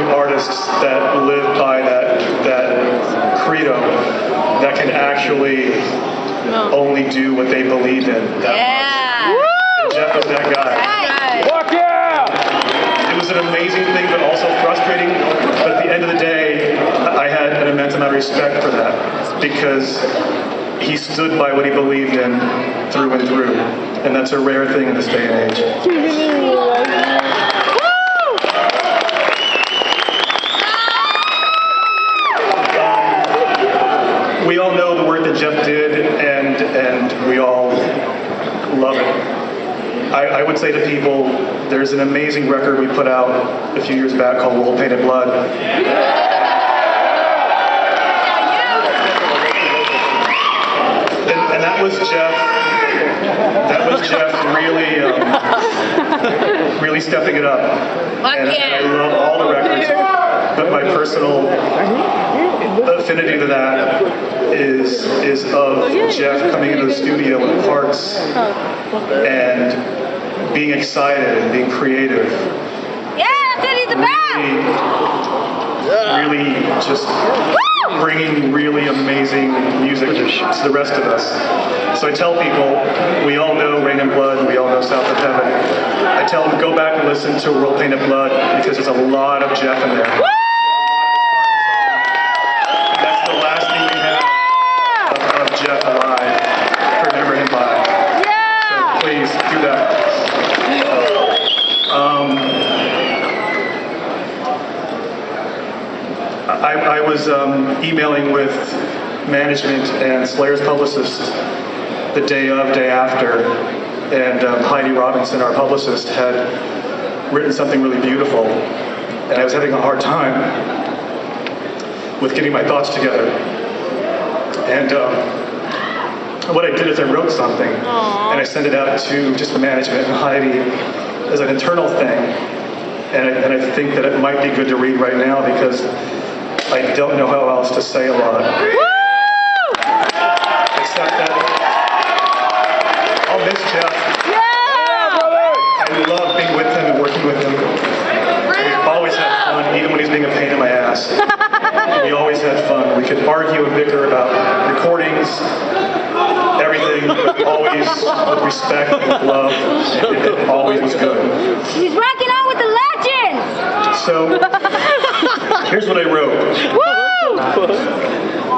artists that live by that credo, that can actually only do what they believe in. And Jeff was that guy. Fuck yeah! It was an amazing thing, but also frustrating. But at the end of the day, I had an immense amount of respect for that, because he stood by what he believed in through and through. And that's a rare thing in this day and age. We all know the work that Jeff did, and we all love it. I would say to people, there's an amazing record we put out a few years back called World Painted Blood. And that was Jeff. That was Jeff really stepping it up. And I love all the records, but my personal affinity to that is of Jeff coming into the studio with parts and being excited and being creative. Yeah, that's the best! Really just bringing really amazing music to the rest of us. So I tell people, we all know Rain and Blood, we all know South of Heaven. I tell them, go back and listen to World Painted Blood, because there's a lot of Jeff in there. That's the last thing we have of Jeff alive to remember him by. So please do that. I was emailing with management and Slayer's publicist the day after, and Heidi Robinson, our publicist, had written something really beautiful, and I was having a hard time with getting my thoughts together. And what I did is I wrote something, and I sent it out to just the management and Heidi as an internal thing, and I think that it might be good to read right now, because I don't know how else to say a lot. Except that I'll miss Jeff. I love being with him and working with him. We've always had fun, even when he's being a pain in my ass. We always had fun. We could argue and bicker about recordings, everything, but always with respect and with love. It always was good. He's rocking out with the legends! So, here's what I wrote. Woo!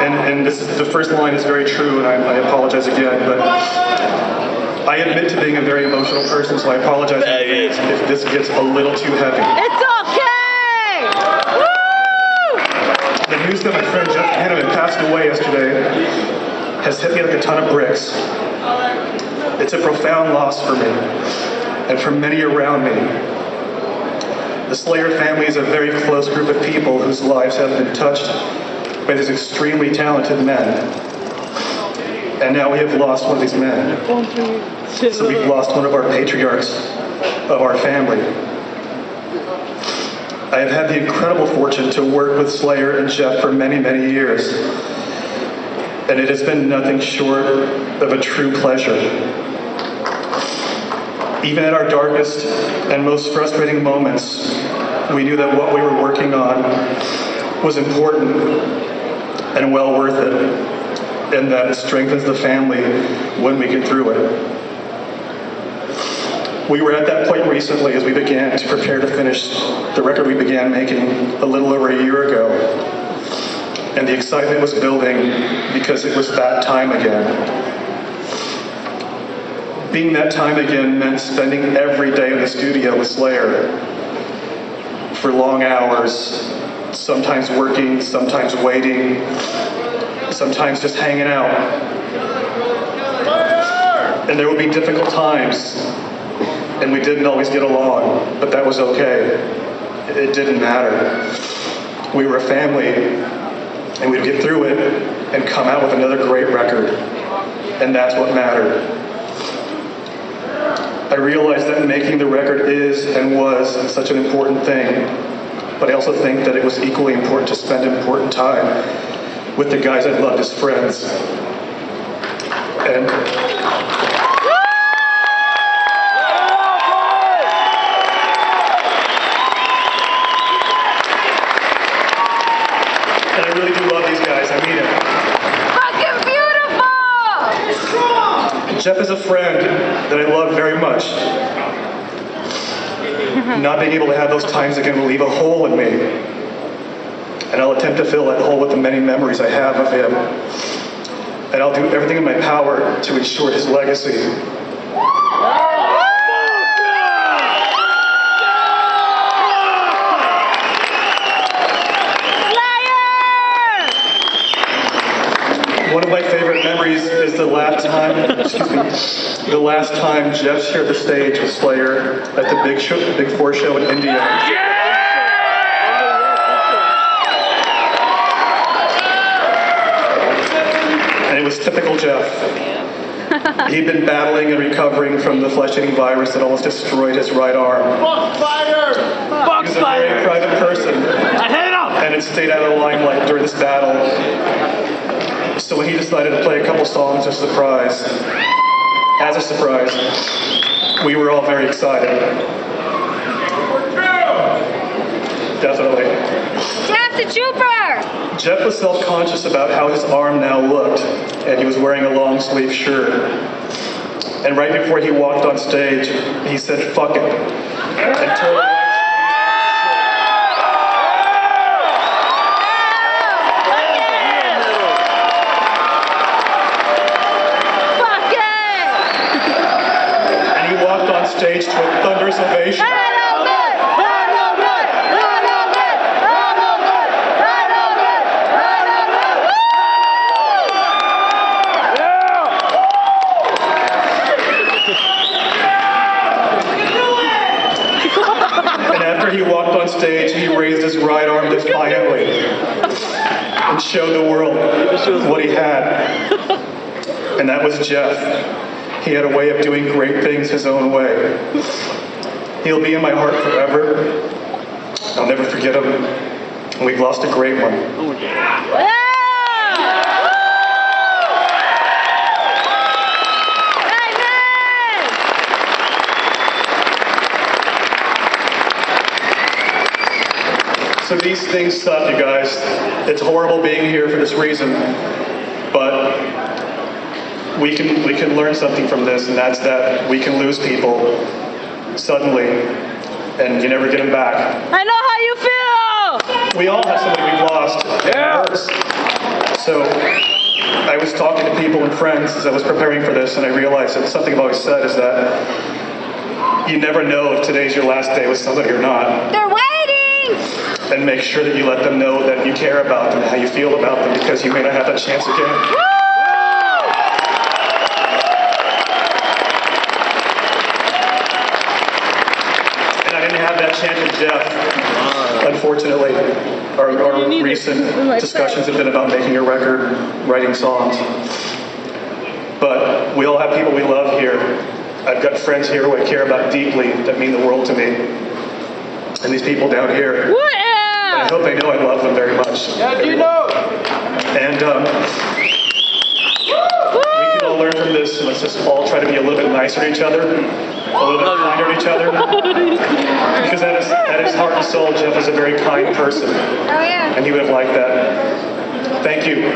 And this is the first line is very true, and I apologize again, but I admit to being a very emotional person, so I apologize if this gets a little too heavy. It's okay! Woo! The news that my friend Jeff Hanneman passed away yesterday has hit me like a ton of bricks. It's a profound loss for me, and for many around me. The Slayer family is a very close group of people whose lives have been touched by these extremely talented men. And now we have lost one of these men. So we've lost one of our patriarchs of our family. I have had the incredible fortune to work with Slayer and Jeff for many, many years. And it has been nothing short of a true pleasure. Even at our darkest and most frustrating moments, we knew that what we were working on was important and well worth it, and that it strengthens the family when we get through it. We were at that point recently as we began to prepare to finish the record we began making a little over a year ago, and the excitement was building because it was that time again. Being that time again meant spending every day in the studio with Slayer for long hours, sometimes working, sometimes waiting, sometimes just hanging out. And there would be difficult times, and we didn't always get along, but that was okay. It didn't matter. We were a family, and we'd get through it and come out with another great record, and that's what mattered. I realized that making the record is and was such an important thing, but I also think that it was equally important to spend important time with the guys I loved as friends. And Jeff is a friend that I love very much. Not being able to have those times again will leave a hole in me. And I'll attempt to fill that hole with the many memories I have of him. And I'll do everything in my power to ensure his legacy. One of my favorite memories is the last time Jeff shared the stage with Slayer at the Big Four show in India. And it was typical Jeff. He'd been battling and recovering from the flesh-eating virus that almost destroyed his right arm. Fuck fire! Fuck He was a fire! very private person. I hate him! And had stayed out of the limelight during this battle. So when he decided to play a couple songs as a surprise, we were all very excited. Definitely. Jeff's a trooper! Jeff was self-conscious about how his arm now looked, and he was wearing a long-sleeve shirt. And right before he walked on stage, he said, "Fuck it," and told the stage to a thunderous ovation. And after he walked on stage, he raised his right arm defiantly and showed the world what he had. And that was Jeff. He had a way of doing great things his own way. He'll be in my heart forever. I'll never forget him. And we've lost a great one. Oh, yeah. So these things suck, you guys. It's horrible being here for this reason. But we can learn something from this, and that's that we can lose people suddenly, and you never get them back. I know how you feel! We all have somebody we've lost. Yeah. It hurts. So I was talking to people and friends as I was preparing for this, and I realized that something I've always said is that you never know if today's your last day with somebody or not. They're waiting! And make sure that you let them know that you care about them and how you feel about them, because you may not have that chance again. Chance with Jeff. Unfortunately, our recent discussions have been about making a record, writing songs. But we all have people we love here. I've got friends here who I care about deeply that mean the world to me. And these people down here. And I hope they know I love them very much. Yeah, you know. And we can all learn from this, and let's just all try to be a little bit nicer to each other, a little bit kinder to each other. Because at his heart and soul, Jeff is a very kind person. Oh, yeah. And he would have liked that. Thank you.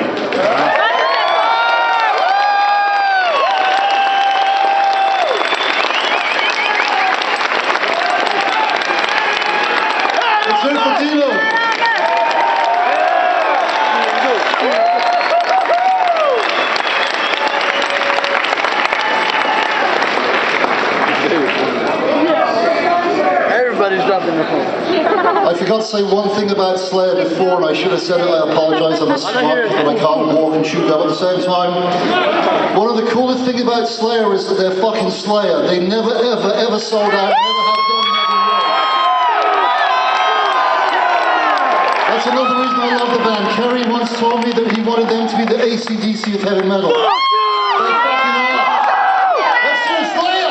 Everybody's dropping their phone. I forgot to say one thing about Slayer before, and I should have said it. I apologise. I'm a smart, but I can't walk and shoot out at the same time. One of the coolest things about Slayer is that they're fucking Slayer. They never, ever, ever sold out. Never have done, never will. That's another reason I love the band. Kerry once told me that he wanted them to be the AC/DC of heavy metal. They fucking are. Let's do Slayer!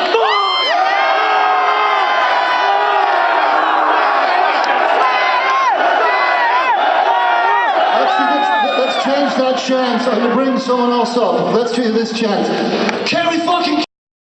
Let's change that chant. I'm going to bring someone else up. Let's do this chant. Kerry fucking